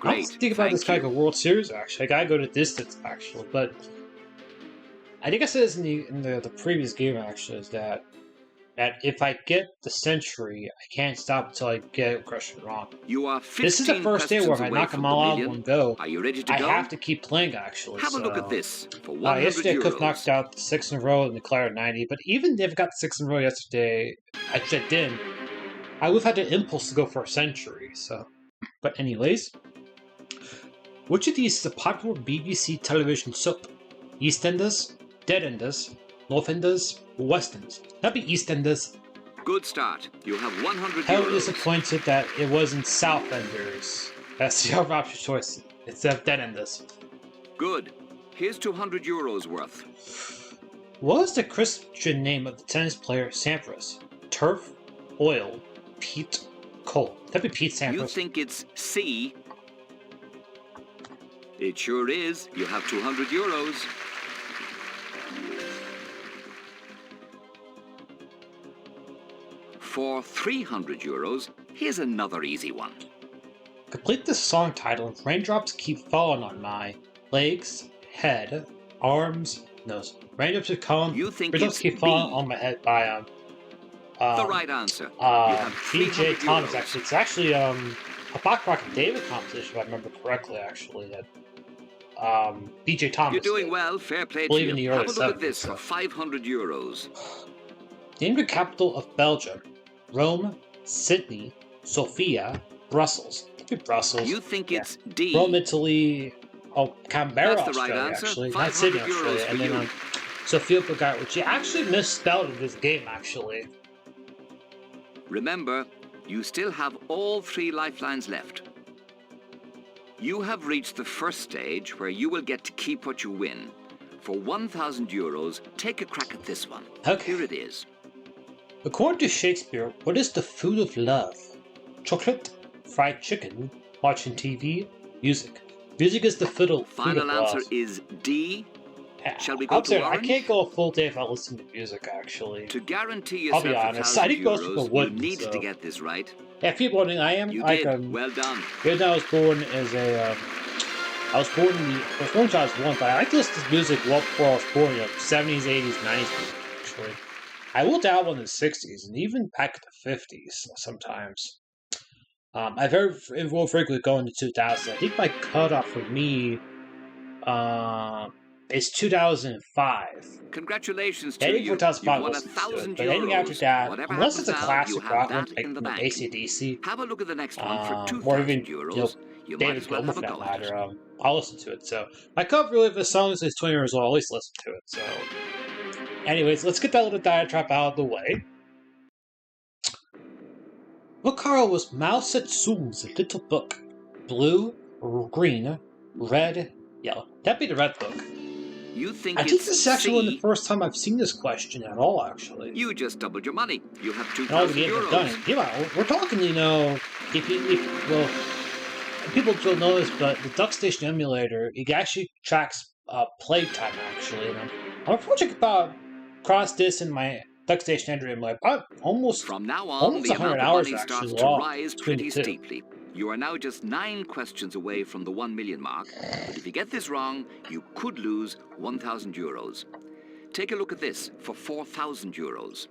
I was thinking about this kind of World Series, actually. I gotta go to distance, actually. But I think I said this in the previous game, actually, is that if I get the century, I can't stop until I get a question wrong. You are This is the first day where if I knock them all out in one go, are you ready to I go? have to keep playing, actually. Have a look at this for 100 yesterday euros. I could have knocked out 6 in a row and declared 90, but even if I got 6 in a row yesterday, I didn't. I would have had the impulse to go for a century, so. But anyways, which of these is a popular BBC television soap? EastEnders, Deadenders, Northenders, Westenders? That'd be EastEnders. Good start. You have 100 euros. Hell disappointed that it wasn't Southenders. That's the other option choice. It's Deadenders. Good. Here's 200 euros worth. What was the Christian name of the tennis player Sampras? Turf, Oil, Pete, Cole. That'd be Pete Sampras. You think it's C? It sure is. You have 200 euros. For 300 euros, here's another easy one. Complete the song title. Raindrops keep falling on my legs, head, arms, nose. Raindrops keep falling. You think Raindrops keep falling on my head by the right answer. BJ Thomas. Actually, it's actually a Bach Rock and David competition, if I remember correctly. Actually, that BJ Thomas. You're doing well. Fair play to you. Have a look at this for 500 euros. Name the capital of Belgium: Rome, Sydney, Sofia, Brussels. Brussels. You think it's D? Rome, Italy. Oh, Canberra, That's the Australia, right answer. actually. Not Sydney, Australia. And then Sofia, Bulgaria, which he actually misspelled in this game, actually. Remember, you still have all 3 lifelines left. You have reached the first stage where you will get to keep what you win. For 1,000 euros, take a crack at this one. Okay. Here it is. According to Shakespeare, what is the food of love? Chocolate, fried chicken, watching TV, music. Music is the food of love. Final answer is D. Shall we go to orange? I can't go a full day without listening to music, actually. To guarantee yourself I'll be honest. I didn't go to the you needed to get this right. Yeah, people wondering, I am. You like, did. Well done. Even though I was born as a. I was born in the. I was born when I was 1, but I like to listen to music well before I was born, 70s, 80s, 90s, actually. I will dabble in the 60s and even back to the 50s sometimes. I very frequently go into 2000. I think my cutoff for me is 2005. Congratulations to anything you. You've won 1,000 but anything after that, unless it's a classic rock one, like from AC/DC, have a look at the next one for 2,000 or even euros. You might David as well Gilmour have for a that go at it. matter. I'll listen to it. So my cutoff really, if the song is 20 years old, I'll at least listen to it. So, anyways, let's get that little diatribe out of the way. What color was Mao Zedong's little book? Blue, green, red, yellow. That'd be the red book. You think I think this is actually C? the first time I've seen this question at all, actually. You just doubled your money. You have No, 2,000 we haven't euros. done it. Yeah, we're talking, well, people don't know this, but the Duck Station emulator, it actually tracks playtime, actually. And I'm approaching about across this in my Duck Station Android, like almost From now on, almost the 100 amount of hours money actually starts to long rise between pretty the two. steeply. You are now just 9 questions away from the 1 million mark, but if you get this wrong, you could lose 1,000 euros. Take a look at this for 4,000 euros.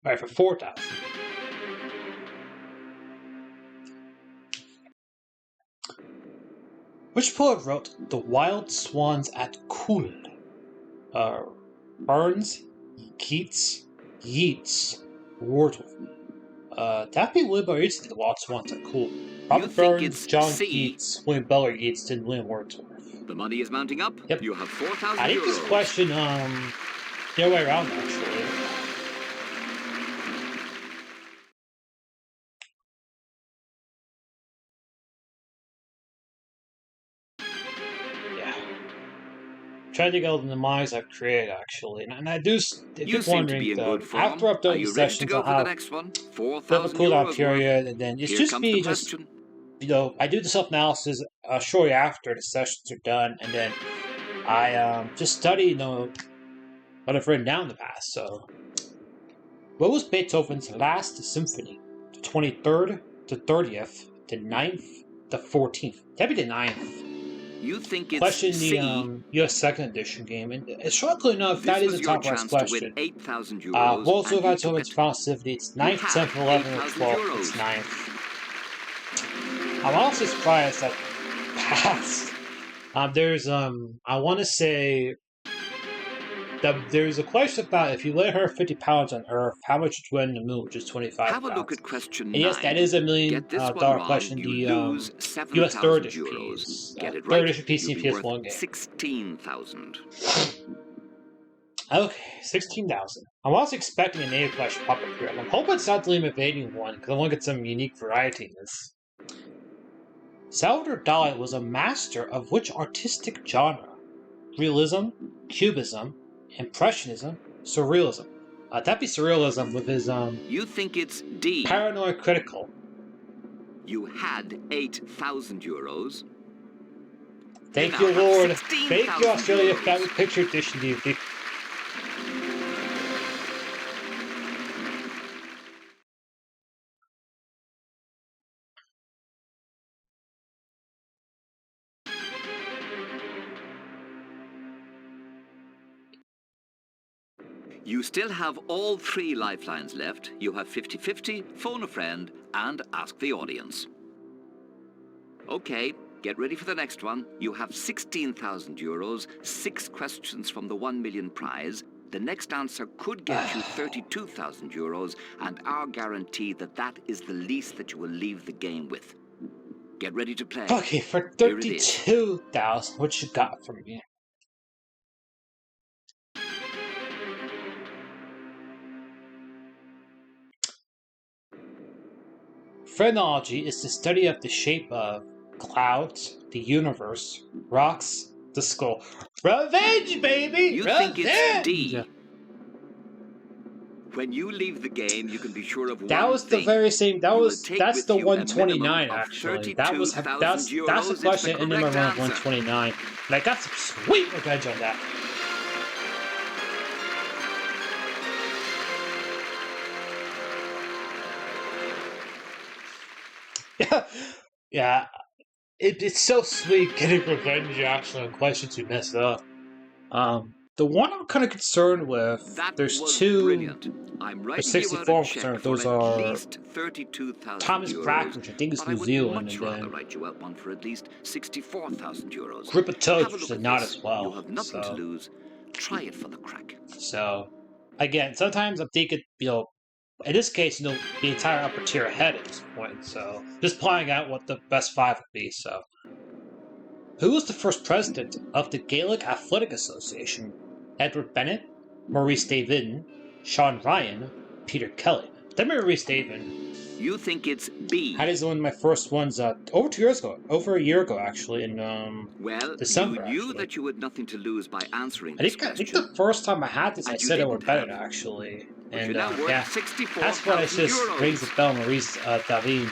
Right, for 4,000. Which poet wrote The Wild Swans at Cool? Burns, Keats, Yeats, Wordsworth. That'd be William Butler Yeats did The Wild Swans at Cool. Robert Burns, John C? Keats, William Butler Yeats did William Wordsworth. The money is mounting up. Yep. You have 4,000 euros. I think this question, the other way around, actually. Trying to get in the minds I've created, actually. And I do, if you're wondering, though, after I've done these sessions, I'll have a cooldown period, and then it's just me, I do the self-analysis shortly after the sessions are done, and then I just study, what I've written down in the past. So, what was Beethoven's last symphony? The 23rd, the 30th, the 9th, the 14th. That'd be the 9th. You think it's question C. the US second edition game, and shockingly enough, that is a top prize question. 8,000 euros. World of Its Responsibility, it's 9th, 10th, 11th, or 12th. It's 9th. I'm also surprised that passed. There's I want to say that there's a question about if you lay her 50 pounds on Earth, how much would you win in the moon, which is 25,000. Have a look at question 9. And yes, that is $1 million question. The US third edition piece, third edition PC PS1 game. 16,000. Okay, 16,000. I'm also expecting a native flash pop up here. I'm hoping it's not the Liam Evading one, because I want to get some unique variety in this. Salvador Dali was a master of which artistic genre? Realism, Cubism, Impressionism, Surrealism. That'd be Surrealism with his You think it's D. Paranoid Critical. You had 8,000 euros. Thank you, Lord. Thank you, Australia Family Picture Edition DVD. You still have all 3 lifelines left. You have 50-50, phone a friend, and ask the audience. Okay, get ready for the next one. You have 16,000 euros, 6 questions from the 1 million prize. The next answer could get you 32,000 euros, and our guarantee that that is the least that you will leave the game with. Get ready to play. Okay, for 32,000, what you got from me? Phrenology is the study of the shape of clouds, the universe, rocks, the skull. Revenge, baby! You Revenge! think it's D. When you leave the game, you can be sure of one That was thing. the very same. That's the 129 actually. That's the question in number 129. And I got some sweet revenge on that. Yeah, it's so sweet getting revenge actually on questions you messed up. The one I'm kind of concerned with, there's two. Brilliant. I'm there's 64 concerned. Those are Thomas Brack, which I think is New Zealand, and then write you out one for at least 64,000 euros. Grip of Toads, which is not as well. You have nothing to lose. Try it for the crack. So, again, sometimes I'm thinking, in this case, the entire upper tier ahead at this point, so just playing out what the best 5 would be, so. Who was the first president of the Gaelic Athletic Association? Edward Bennett, Maurice Davidson, Sean Ryan, Peter Kelly. Then Maurice Davidson. You think it's B. That is one of my first ones over 2 years ago. Over a year ago, actually, in December. You knew that you had nothing to lose by answering I think the first time I had this, I said Edward Bennett, actually. And yeah, that's what I just rings the bell, Maurice David.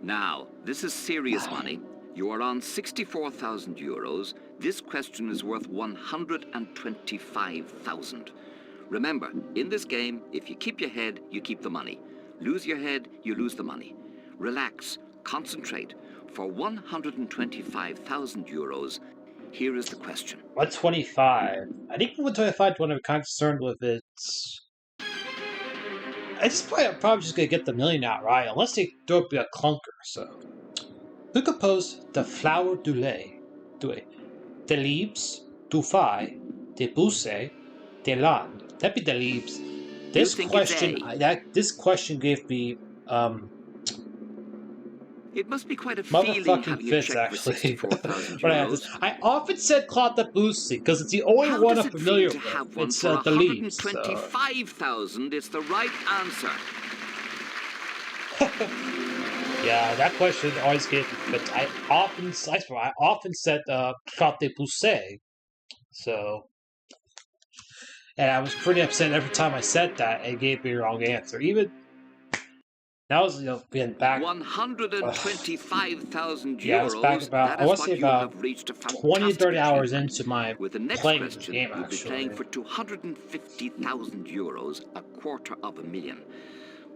Now, this is serious money. You are on 64,000 euros. This question is worth 125,000. Remember, in this game, if you keep your head, you keep the money. Lose your head, you lose the money. Relax, concentrate. For 125,000 euros, here is the question. 125. I think 125 is one I'm kind of concerned with. At this point, I'm probably just going to get the million outright, unless they throw up a clunker, so. Who composed The Flower du Lait? Des Libes, du Fai, des Bousses, des Landes. That'd be the Libes. This question gave me, It must be quite a feeling having a check for 64,000 euros. I often said Claude Debussy because it's the only one I'm familiar with. It's the Leaves. 125,000 is the right answer. Yeah, that question always gave me. But I often said Claude Debussy. So, and I was pretty upset every time I said that. It gave me the wrong answer. Even That was, being back. 125,000 euros. Yeah, I was back about, I want to say about 20 to 30 hours into my with the next playing question, this game, you'll be actually. playing for 250,000 euros, $250,000.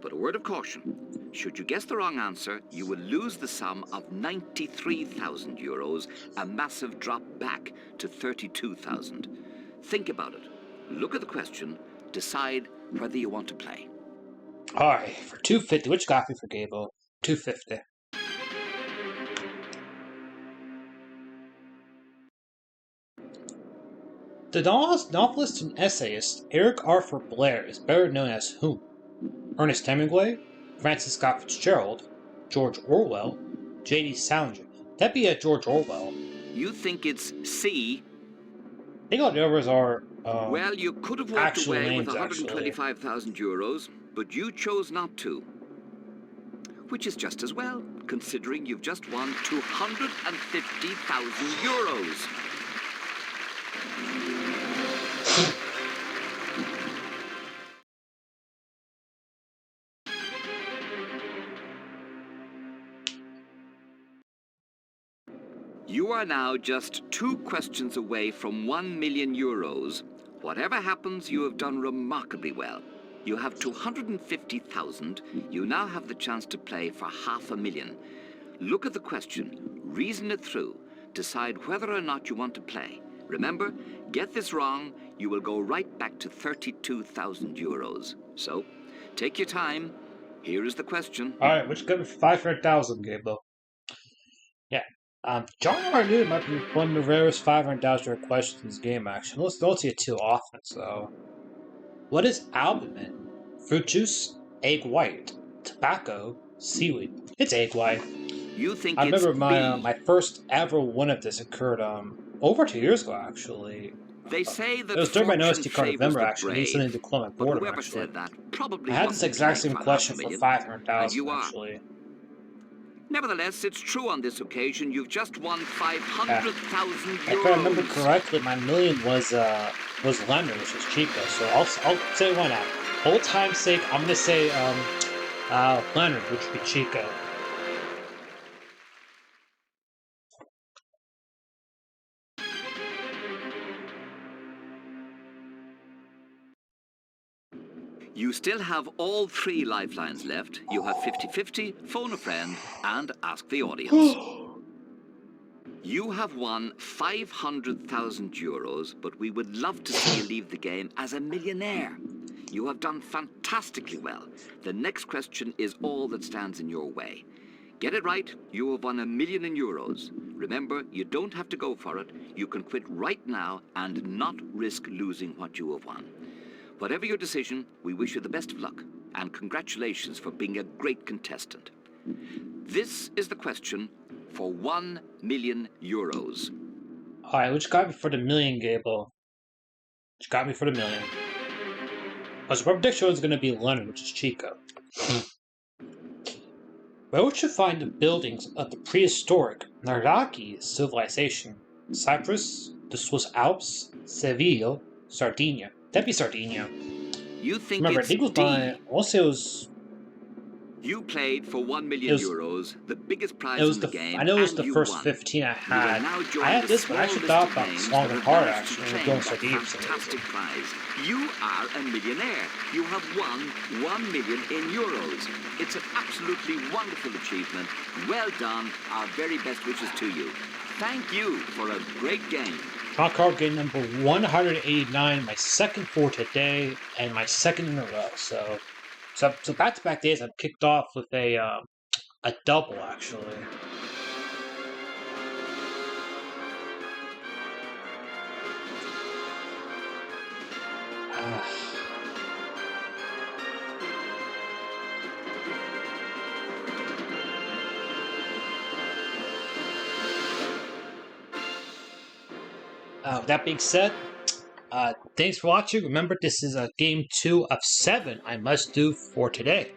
But a word of caution, should you guess the wrong answer, you will lose the sum of 93,000 euros, a massive drop back to 32,000. Think about it. Look at the question, decide whether you want to play. Alright, for 250, which got me for Gable? 250. The novelist and essayist Eric Arthur Blair is better known as whom? Ernest Hemingway, Francis Scott Fitzgerald, George Orwell, J.D. Salinger. That'd be a George Orwell. You think it's C? I think all the others are well, you could have walked away with 125,000 euros, but you chose not to. Which is just as well, considering you've just won 250,000 euros. You are now just 2 questions away from 1 million euros. Whatever happens, you have done remarkably well. You have 250,000. You now have the chance to play for 500,000. Look at the question, reason it through, decide whether or not you want to play. Remember, get this wrong, you will go right back to 32,000 euros. So, take your time. Here is the question. Alright, which got me 500,000, Gable? Yeah. John Carpenter might be one of the rarest 500,000 questions in this game, actually. Let's don't see it too often, so. What is albumin? Fruit juice? Egg white? Tobacco? Seaweed? It's egg white. You think I remember it's my first ever one of this occurred over 2 years ago, actually. They say that it was during my noticed card favors November, the actually. brave, He sent it to Clement Boredom, whoever actually. said that probably I had this exact same question for 500,000, actually. Nevertheless, it's true on this occasion. You've just won 500,000 euros. If I remember correctly, my million was Leonard, which is Chico. So I'll say one out. Old time's sake, I'm gonna say Leonard, which would be Chico. You still have all 3 lifelines left. You have 50-50, phone a friend, and ask the audience. You have won 500,000 euros, but we would love to see you leave the game as a millionaire. You have done fantastically well. The next question is all that stands in your way. Get it right, you have won €1 million. Remember, you don't have to go for it. You can quit right now and not risk losing what you have won. Whatever your decision, we wish you the best of luck, and congratulations for being a great contestant. This is the question for €1 million. Alright, which got me for the million, Gable? Which got me for the million? Because my prediction was going to be Leonard, which is Chico. Where would you find the buildings of the prehistoric Naraki civilization? Cyprus, the Swiss Alps, Seville, Sardinia. That'd be Sardinia. You think remember, it's I think it was D. Also, it was. You played for €1 million, the biggest prize in the game. I know it was the first won. 15 I had. I had this, but I actually thought about this long and hard, actually, and going Sardinia. Fantastic prize. You are a millionaire. You have won €1 million. It's an absolutely wonderful achievement. Well done. Our very best wishes to you. Thank you for a great game. John Carpenter game number 189, my second for today, and my second in a row. So back-to-back days, I've kicked off with a double, actually. That being said, thanks for watching. Remember, this is game 2 of 7 I must do for today.